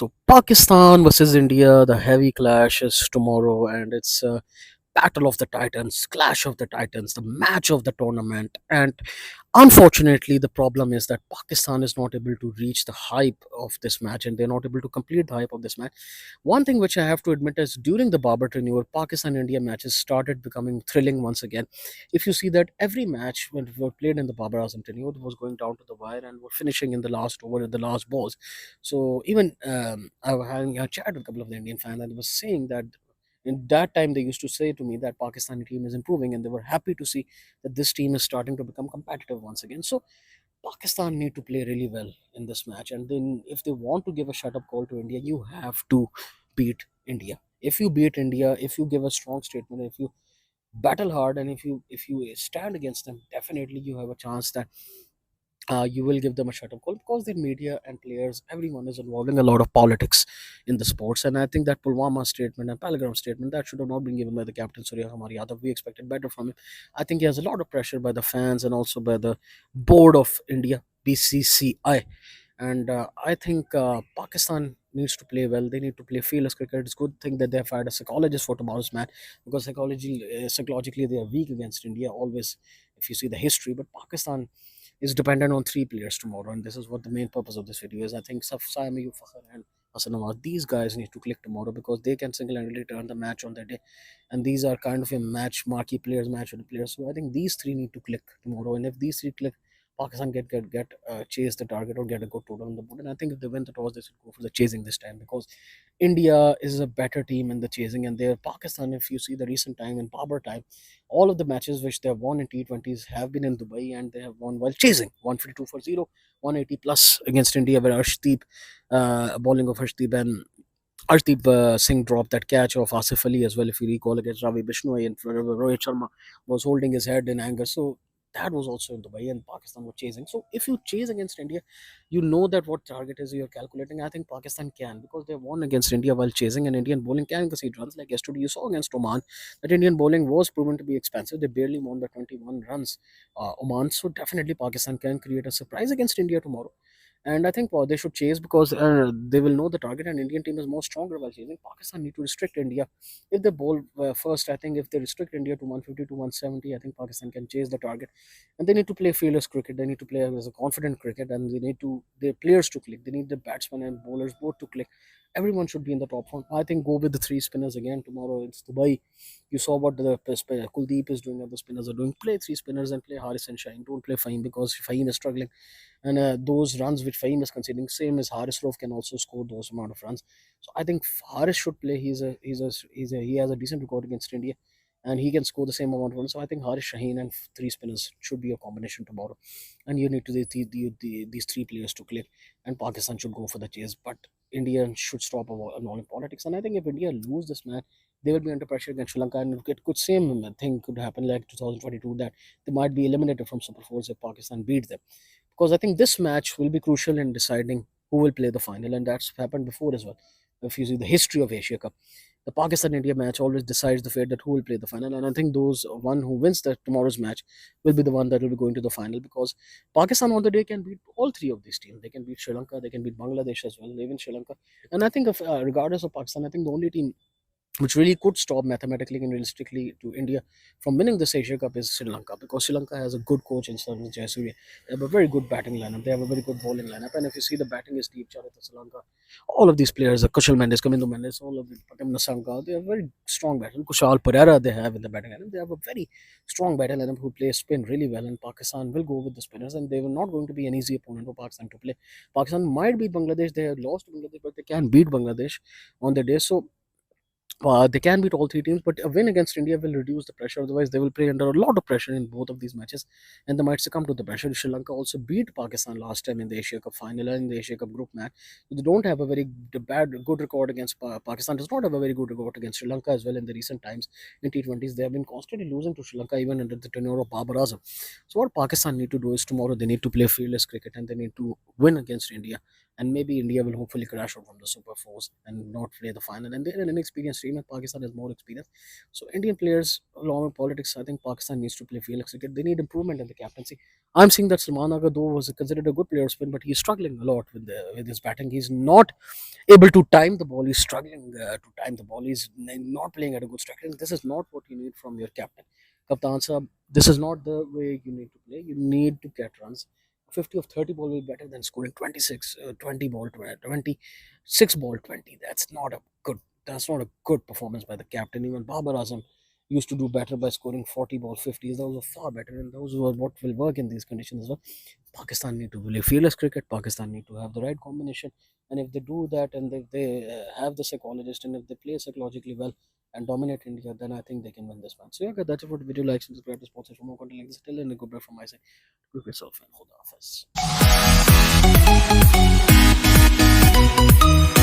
So Pakistan versus India, the heavy clash is tomorrow, and it's battle of the titans, clash of the titans, the match of the tournament. And unfortunately, the problem is that Pakistan is not able to reach the hype of this match, and they're not able to complete the hype of this match. One thing which I have to admit is during the Babar tenure, Pakistan India matches started becoming thrilling once again. If you see that every match when it were played in the Babar Azam tenure was going down to the wire and were finishing in the last over in the last balls. So even I was having a chat with a couple of the Indian fans, and they were saying that in that time they used to say to me that Pakistani team is improving, and they were happy to see that this team is starting to become competitive once again. So Pakistan need to play really well in this match, and then if they want to give a shut up call to India, you have to beat India. If you beat India, if you give a strong statement, if you battle hard, and if you stand against them, definitely you have a chance that you will give them a shut up call, because the media and players, everyone is involving a lot of politics in the sports. And I think that Pulwama statement and Palagram statement that should have not been given by the captain Surya Kumar Yadav. We expected better from him. I think he has a lot of pressure by the fans and also by the board of India, BCCI. And I think Pakistan needs to play well. They need to play fearless cricket. It's a good thing that they've hired a psychologist for tomorrow's match, because psychologically they are weak against India always, if you see the history. But Pakistan is dependent on three players tomorrow, and this is what the main purpose of this video is. I think Saim Ayub Fakhr and Hassan Nawaz, these guys need to click tomorrow, because they can single-handedly turn the match on their day, and these are kind of a match marquee players, match of the players. So I think these three need to click tomorrow, and if these three click, Pakistan get chase the target or get a good total on the board. And I think if they win the toss, they should go for the chasing this time, because India is a better team in the chasing, and they're Pakistan. If you see the recent time in Babar time, all of the matches which they have won in T20s have been in Dubai, and they have won while chasing 152 for 0, 180 plus against India, where Arshdeep, bowling of Arshdeep, and Arshdeep Singh dropped that catch of Asif Ali as well, if you recall, against Ravi Bishnoi, and Rohit Sharma was holding his head in anger. So that was also in Dubai, and Pakistan was chasing. So if you chase against India, you know that what target is you're calculating. I think Pakistan can, because they won against India while chasing, and Indian bowling can concede runs. Like yesterday, you saw against Oman that Indian bowling was proven to be expensive. They barely won by 21 runs, Oman. So definitely Pakistan can create a surprise against India tomorrow. And I think they should chase, because they will know the target, and Indian team is more stronger while chasing. Pakistan need to restrict India. If they bowl first, I think if they restrict India to 150 to 170, I think Pakistan can chase the target. And they need to play fearless cricket. They need to play as a confident cricket, and they need to their players to click. They need the batsmen and bowlers both to click. Everyone should be in the top form. I think go with the three spinners again tomorrow. It's Dubai. You saw what the Kuldeep is doing, and the spinners are doing. Play three spinners and play Haris and Shaheen. Don't play Fahim, because Fahim is struggling, and those runs which Fahim is conceding, same as Haris Rauf can also score those amount of runs. So I think Haris should play. He has a decent record against India, and he can score the same amount of runs. So I think Haris, Shaheen, and three spinners should be a combination tomorrow. And you need to these three players to click, and Pakistan should go for the chase. But India should stop involving politics. And I think if India lose this match, they will be under pressure against Sri Lanka, and it could same thing could happen like 2022, that they might be eliminated from Super Fours if Pakistan beat them, because I think this match will be crucial in deciding who will play the final, and that's happened before as well. If you see the history of Asia Cup, the Pakistan India match always decides the fate that who will play the final, and I think those one who wins the tomorrow's match will be the one that will be going to the final, because Pakistan on the day can beat all three of these teams. They can beat Sri Lanka, they can beat Bangladesh as well, even Sri Lanka, and I think if regardless of Pakistan, I think the only team which really could stop mathematically and realistically to India from winning this Asia Cup is Sri Lanka, because Sri Lanka has a good coach in Sarvin Jayasuriya. They have a very good batting lineup. They have a very good bowling lineup, and if you see the batting is deep, Charita Sri Lanka, all of these players, Kushal Mendes, Kamindo Mendes, all of them, Patam Nasanga, they are very strong batters. Kushal Pereira they have in the batting lineup. They have a very strong batting lineup who play spin really well, and Pakistan will go with the spinners, and they will not going to be an easy opponent for Pakistan to play. Pakistan might beat Bangladesh. They have lost to Bangladesh, but they can beat Bangladesh on the day. So they can beat all three teams, but a win against India will reduce the pressure. Otherwise, they will play under a lot of pressure in both of these matches, and they might succumb to the pressure. Sri Lanka also beat Pakistan last time in the Asia Cup final and in the Asia Cup group match. So they don't have a very good record against Pakistan. Does not have a very good record against Sri Lanka as well in the recent times in T20s. They have been constantly losing to Sri Lanka even under the tenure of Babar Azam. So what Pakistan need to do is tomorrow they need to play fearless cricket, and they need to win against India, and maybe India will hopefully crash out from the Super Fours and not play the final. And they're an inexperienced team, and Pakistan has more experience. So Indian players, along with politics, I think Pakistan needs to play fearless cricket. They need improvement in the captaincy. I'm seeing that Salman Aga though was considered a good player spin, but he's struggling a lot with his batting. He's not able to time the ball. He's struggling to time the ball. He's not playing at a good strike. And this is not what you need from your captain. Kaptan Sahab, this is not the way you need to play. You need to get runs. 50 of 30 ball will be better than scoring 26, 20 ball, 26 ball 20. That's not a good performance by the captain. Even Babar Azam used to do better by scoring 40 ball 50s. Those are far better, and those are what will work in these conditions as well. Pakistan need to play fearless cricket. Pakistan need to have the right combination, and if they do that, and if they have the psychologist, and if they play psychologically well and dominate India, then I think they can win this match. So yeah, guys, that's it for the video. Like and subscribe to Sports for more content like this. Till then, goodbye from my side. Keep yourself and Khuda Hafiz.